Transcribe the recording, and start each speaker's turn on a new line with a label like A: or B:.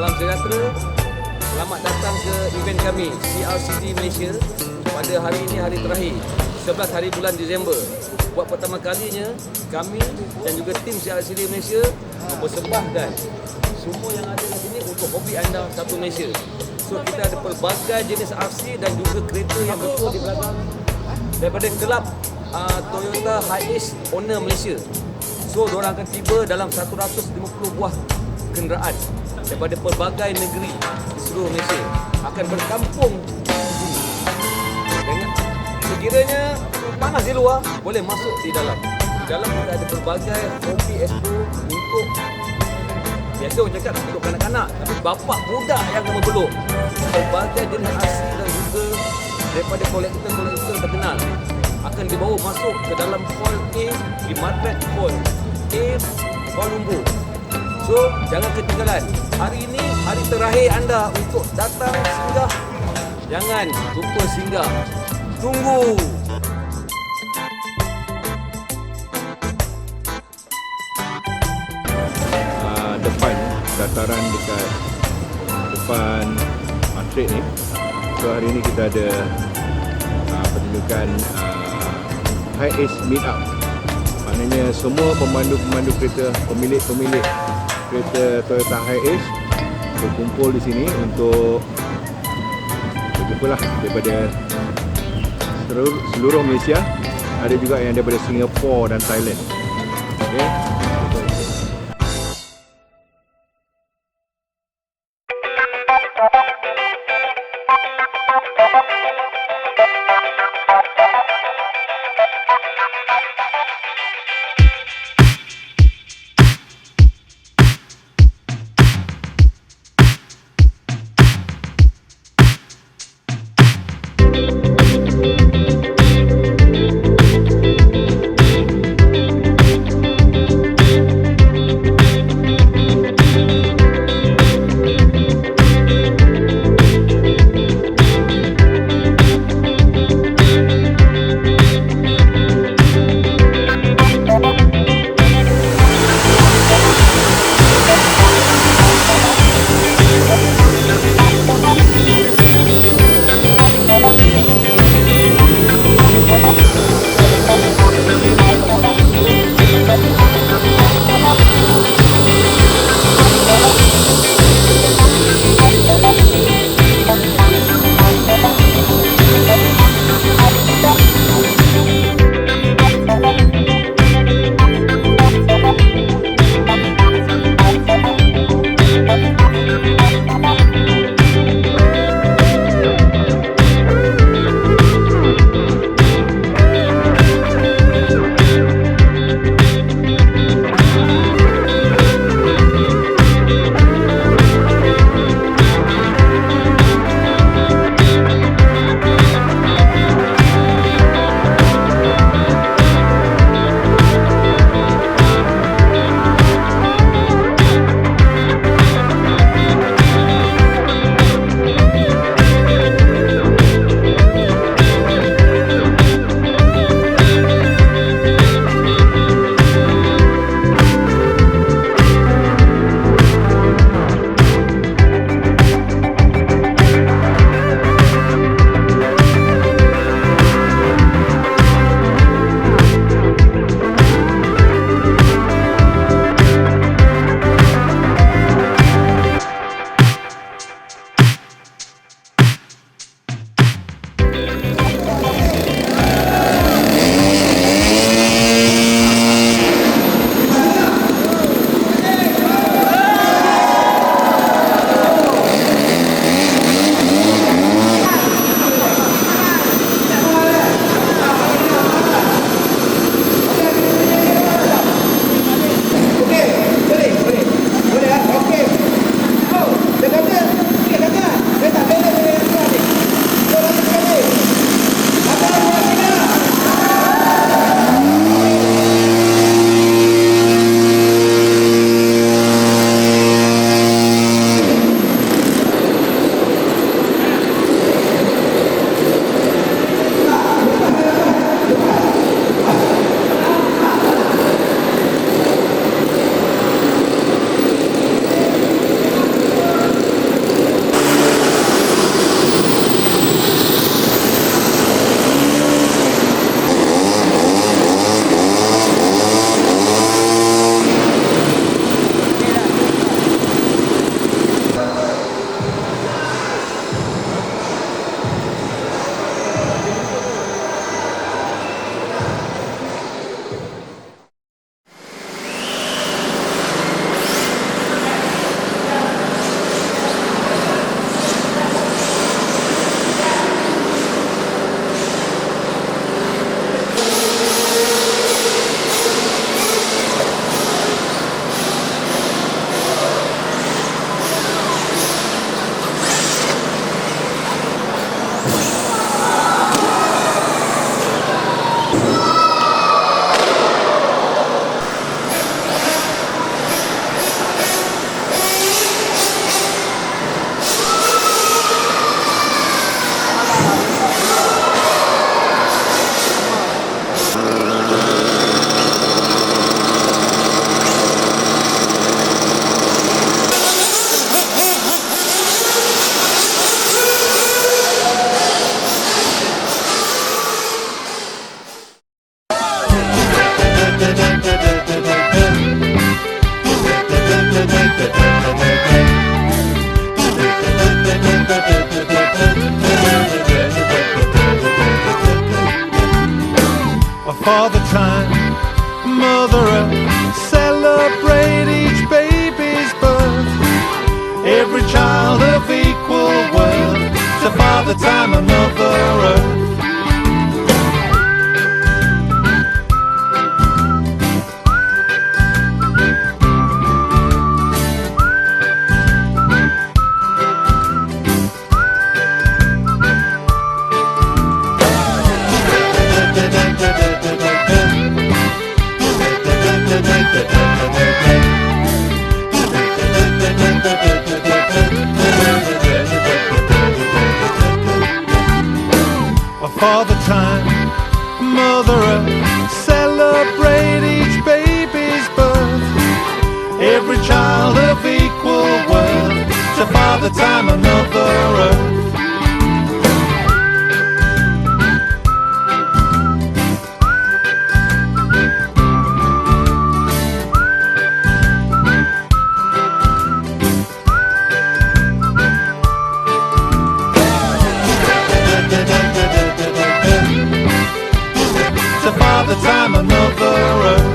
A: Salam sejahtera. Selamat datang ke event kami CRCD Malaysia pada hari ini, hari terakhir 11 hari bulan Disember. Buat pertama kalinya kami dan juga tim CRCD Malaysia mempersembahkan semua yang ada di sini untuk hobi anda satu Malaysia. So kita ada pelbagai jenis RC dan juga kereta yang betul di belakang daripada kelab Toyota Hiace Owner Malaysia. So diorang akan tiba dalam 150 buah kenderaan daripada pelbagai negeri di seluruh Malaysia akan berkampung di sini. Dengan sekiranya panas di luar, boleh masuk di dalam. Di dalam kita ada pelbagai hobi expo untuk, biasa orang cakap untuk kanak-kanak, tapi bapak budak yang memeluk. Pelbagai jenis RC dan juga daripada kolektor-kolektor terkenal akan dibawa masuk ke dalam hall A di Madrid Hall A Kuala Lumpur. So, jangan ketinggalan. Hari ini hari terakhir anda untuk datang singgah. Jangan lupa singgah. Tunggu.
B: Depan dataran dekat depan Madrid ni. So hari ni kita ada pertunjukan Hiace Meetup. Maknanya semua pemandu-pemandu kereta, pemilik-pemilik kereta Toyota Hiace berkumpul di sini untuk berjumpalah daripada seluruh Malaysia. Ada juga yang daripada Singapura dan Thailand. Okay.
C: Father Time, Mother Earth, celebrate each baby's birth. Every child of equal worth, to Father Time and Mother Earth. Father Time, Mother Earth, celebrate each baby's birth. Every child of equal worth, to Father Time and Mother Earth. To Father Time and Mother Earth.